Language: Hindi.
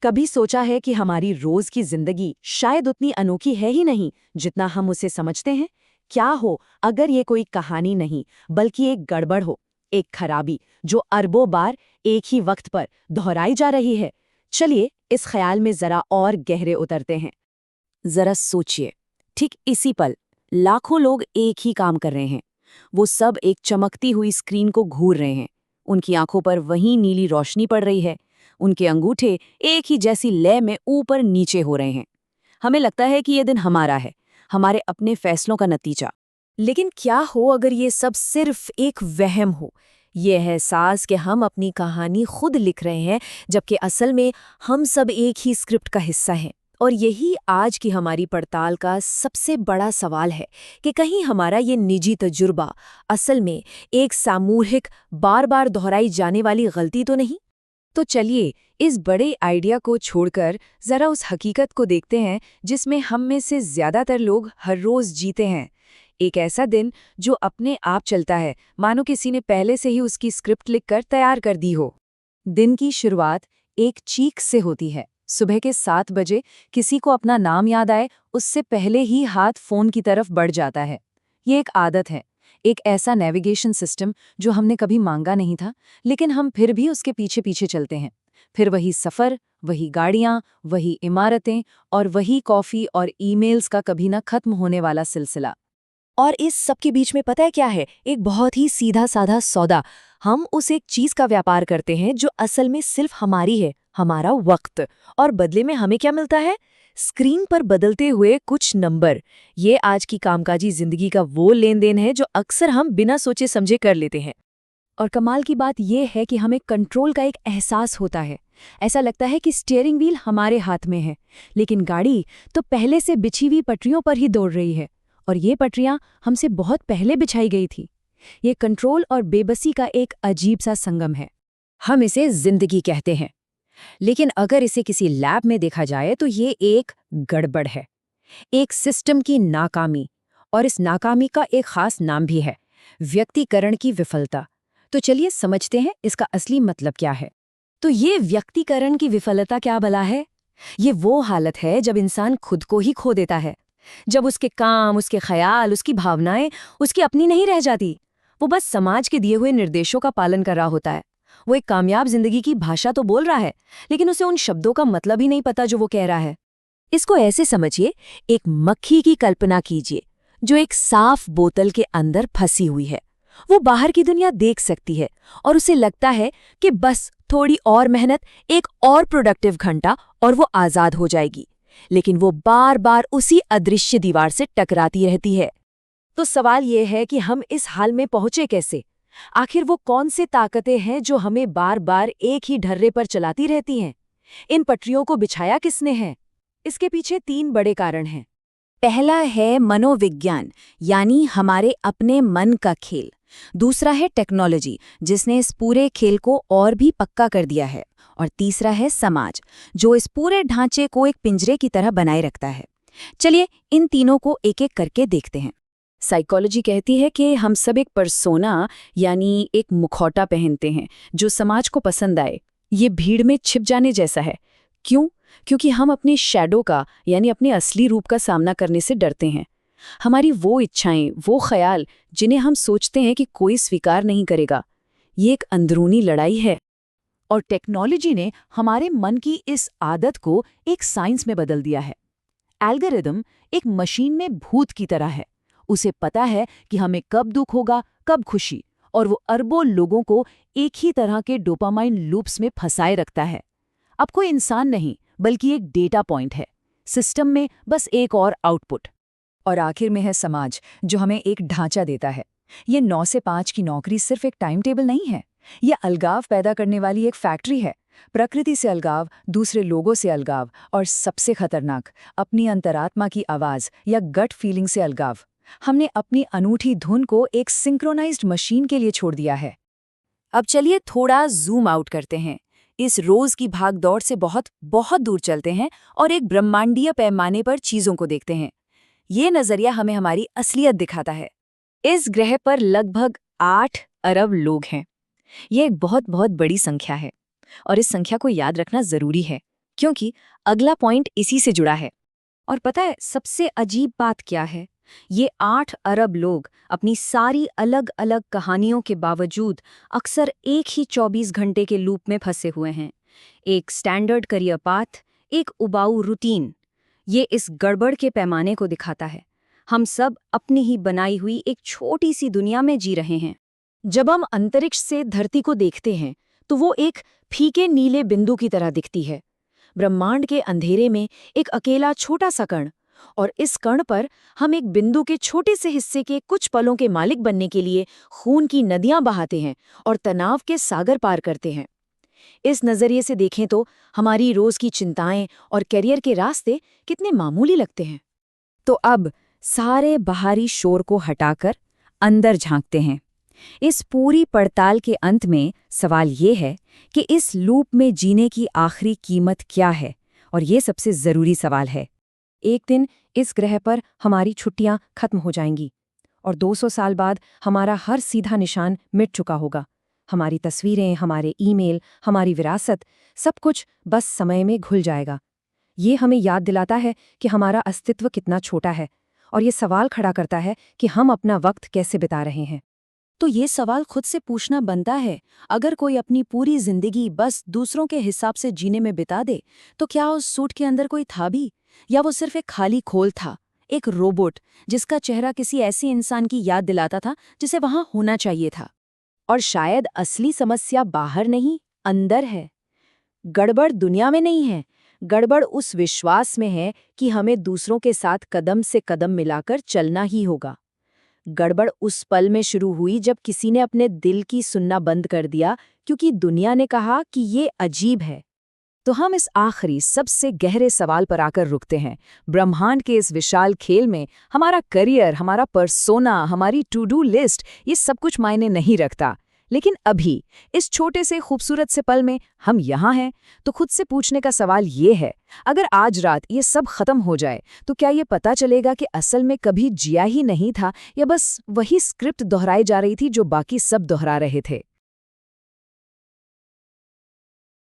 कभी सोचा है कि हमारी रोज की जिंदगी शायद उतनी अनोखी है ही नहीं जितना हम उसे समझते हैं? क्या हो अगर ये कोई कहानी नहीं बल्कि एक गड़बड़ हो, एक खराबी जो अरबों बार एक ही वक्त पर दोहराई जा रही है। चलिए इस ख्याल में जरा और गहरे उतरते हैं। जरा सोचिए, ठीक इसी पल लाखों लोग एक ही काम कर रहे हैं। वो सब एक चमकती हुई स्क्रीन को घूर रहे हैं। उनकी आंखों पर वही नीली रोशनी पड़ रही है। उनके अंगूठे एक ही जैसी लय में ऊपर नीचे हो रहे हैं। हमें लगता है कि ये दिन हमारा है, हमारे अपने फैसलों का नतीजा। लेकिन क्या हो अगर ये सब सिर्फ एक वहम हो, ये एहसास कि हम अपनी कहानी खुद लिख रहे हैं, जबकि असल में हम सब एक ही स्क्रिप्ट का हिस्सा हैं। और यही आज की हमारी पड़ताल का सबसे बड़ा सवाल है कि कहीं हमारा ये निजी तजुर्बा असल में एक सामूहिक बार बार दोहराई जाने वाली गलती तो नहीं। तो चलिए इस बड़े आइडिया को छोड़कर जरा उस हकीकत को देखते हैं जिसमें हम में से ज्यादातर लोग हर रोज जीते हैं। एक ऐसा दिन जो अपने आप चलता है, मानो किसी ने पहले से ही उसकी स्क्रिप्ट लिखकर तैयार कर दी हो। दिन की शुरुआत एक चीख से होती है। सुबह के 7 बजे किसी को अपना नाम याद आए, उससे पहले ही हाथ फोन की तरफ बढ़ जाता है। ये एक आदत है, एक ऐसा नेविगेशन सिस्टम जो हमने कभी मांगा नहीं था, लेकिन हम फिर भी उसके पीछे पीछे चलते हैं। फिर वही सफ़र, वही गाड़ियाँ, वही इमारतें और वही कॉफ़ी और ईमेल्स का कभी ना खत्म होने वाला सिलसिला। और इस सब के बीच में पता है क्या है? एक बहुत ही सीधा साधा सौदा। हम उस एक चीज़ का व्यापार करते हैं जो असल में सिर्फ हमारी है, हमारा वक्त। और बदले में हमें क्या मिलता है? स्क्रीन पर बदलते हुए कुछ नंबर। ये आज की कामकाजी जिंदगी का वो लेन देन है जो अक्सर हम बिना सोचे समझे कर लेते हैं। और कमाल की बात यह है कि हमें कंट्रोल का एक एहसास होता है। ऐसा लगता है कि स्टीयरिंग व्हील हमारे हाथ में है, लेकिन गाड़ी तो पहले से बिछी हुई पटरियों पर ही दौड़ रही है। और ये पटरियां हमसे बहुत पहले बिछाई गई थी। ये कंट्रोल और बेबसी का एक अजीब सा संगम है। हम इसे जिंदगी कहते हैं, लेकिन अगर इसे किसी लैब में देखा जाए तो ये एक गड़बड़ है, एक सिस्टम की नाकामी। और इस नाकामी का एक खास नाम भी है, व्यक्तिकरण की विफलता। तो चलिए समझते हैं इसका असली मतलब क्या है। तो ये व्यक्तिकरण की विफलता क्या भला है? ये वो हालत है जब इंसान खुद को ही खो देता है, जब उसके काम, उसके ख्याल, उसकी भावनाएं उसकी अपनी नहीं रह जाती। वो बस समाज के दिए हुए निर्देशों का पालन कर रहा होता है। वो एक कामयाब जिंदगी की भाषा तो बोल रहा है, लेकिन उसे उन शब्दों का मतलब ही नहीं पता जो वो कह रहा है। इसको ऐसे समझिए, एक मक्खी की कल्पना कीजिए जो एक साफ बोतल के अंदर फंसी हुई है। वो बाहर की दुनिया देख सकती है और उसे लगता है कि बस थोड़ी और मेहनत, एक और प्रोडक्टिव घंटा और वो आजाद हो जाएगी। लेकिन वो बार बार उसी अदृश्य दीवार से टकराती रहती है। तो सवाल ये है कि हम इस हाल में पहुंचे कैसे? आखिर वो कौन सी ताकतें हैं जो हमें बार बार एक ही ढर्रे पर चलाती रहती हैं? इन पटरियों को बिछाया किसने है? इसके पीछे 3 बड़े कारण हैं। पहला है मनोविज्ञान, यानी हमारे अपने मन का खेल। दूसरा है टेक्नोलॉजी, जिसने इस पूरे खेल को और भी पक्का कर दिया है। और तीसरा है समाज, जो इस पूरे ढांचे को एक पिंजरे की तरह बनाए रखता है। चलिए इन तीनों को एक एक करके देखते हैं। साइकोलॉजी कहती है कि हम सब एक पर्सोना, यानी एक मुखौटा पहनते हैं जो समाज को पसंद आए। ये भीड़ में छिप जाने जैसा है। क्यों? क्योंकि हम अपने शैडो का, यानी अपने असली रूप का सामना करने से डरते हैं। हमारी वो इच्छाएं, वो ख्याल जिन्हें हम सोचते हैं कि कोई स्वीकार नहीं करेगा। ये एक अंदरूनी लड़ाई है। और टेक्नोलॉजी ने हमारे मन की इस आदत को एक साइंस में बदल दिया है। एल्गोरिदम एक मशीन में भूत की तरह है। उसे पता है कि हमें कब दुख होगा, कब खुशी, और वो अरबों लोगों को एक ही तरह के डोपामाइन लूप्स में फंसाए रखता है। अब कोई इंसान नहीं, बल्कि एक डेटा पॉइंट है, सिस्टम में बस एक और आउटपुट। और आखिर में है समाज, जो हमें एक ढांचा देता है। ये 9 से 5 की नौकरी सिर्फ एक टाइम टेबल नहीं है, ये अलगाव पैदा करने वाली एक फैक्ट्री है। प्रकृति से अलगाव, दूसरे लोगों से अलगाव, और सबसे खतरनाक, अपनी अंतरात्मा की आवाज़ या गट फीलिंग से अलगाव। हमने अपनी अनूठी धुन को एक सिंक्रोनाइज्ड मशीन के लिए छोड़ दिया है। अब चलिए थोड़ा जूम आउट करते हैं। इस रोज की भाग दौड़ से बहुत बहुत दूर चलते हैं और एक ब्रह्मांडीय पैमाने पर चीज़ों को देखते हैं। ये नज़रिया हमें हमारी असलियत दिखाता है। इस ग्रह पर लगभग 8 अरब लोग हैं। ये एक बहुत बहुत बड़ी संख्या है, और इस संख्या को याद रखना ज़रूरी है, क्योंकि अगला पॉइंट इसी से जुड़ा है। और पता है सबसे अजीब बात क्या है? ये 8 अरब लोग अपनी सारी अलग अलग कहानियों के बावजूद अक्सर एक ही 24 घंटे के लूप में फंसे हुए हैं। एक स्टैंडर्ड करियर पाथ, एक उबाऊ रूटीन। ये इस गड़बड़ के पैमाने को दिखाता है। हम सब अपनी ही बनाई हुई एक छोटी सी दुनिया में जी रहे हैं। जब हम अंतरिक्ष से धरती को देखते हैं तो वो एक फीके नीले बिंदु की तरह दिखती है, ब्रह्मांड के अंधेरे में एक अकेला छोटा सा कण। और इस कण पर हम एक बिंदु के छोटे से हिस्से के कुछ पलों के मालिक बनने के लिए खून की नदियां बहाते हैं और तनाव के सागर पार करते हैं। इस नजरिए से देखें तो हमारी रोज की चिंताएं और करियर के रास्ते कितने मामूली लगते हैं। तो अब सारे बाहरी शोर को हटाकर अंदर झांकते हैं। इस पूरी पड़ताल के अंत में सवाल ये है कि इस लूप में जीने की आखिरी कीमत क्या है? और ये सबसे ज़रूरी सवाल है। एक दिन इस ग्रह पर हमारी छुट्टियां खत्म हो जाएंगी और 200 साल बाद हमारा हर सीधा निशान मिट चुका होगा। हमारी तस्वीरें, हमारे ईमेल, हमारी विरासत, सब कुछ बस समय में घुल जाएगा। ये हमें याद दिलाता है कि हमारा अस्तित्व कितना छोटा है और ये सवाल खड़ा करता है कि हम अपना वक्त कैसे बिता रहे हैं। तो ये सवाल खुद से पूछना बनता है, अगर कोई अपनी पूरी जिंदगी बस दूसरों के हिसाब से जीने में बिता दे, तो क्या उस सूट के अंदर कोई था भी? या वो सिर्फ एक खाली खोल था, एक रोबोट जिसका चेहरा किसी ऐसे इंसान की याद दिलाता था जिसे वहां होना चाहिए था? और शायद असली समस्या बाहर नहीं, अंदर है। गड़बड़ दुनिया में नहीं है, गड़बड़ उस विश्वास में है कि हमें दूसरों के साथ कदम से कदम मिलाकर चलना ही होगा। गड़बड़ उस पल में शुरू हुई जब किसी ने अपने दिल की सुनना बंद कर दिया क्योंकि दुनिया ने कहा कि ये अजीब है। तो हम इस आखिरी सबसे गहरे सवाल पर आकर रुकते हैं। ब्रह्मांड के इस विशाल खेल में हमारा करियर, हमारा पर्सोना, हमारी टू डू लिस्ट, ये सब कुछ मायने नहीं रखता। लेकिन अभी इस छोटे से खूबसूरत से पल में हम यहाँ हैं, तो खुद से पूछने का सवाल ये है, अगर आज रात ये सब खत्म हो जाए तो क्या ये पता चलेगा कि असल में कभी जिया ही नहीं था या बस वही स्क्रिप्ट दोहराई जा रही थी जो बाकी सब दोहरा रहे थे?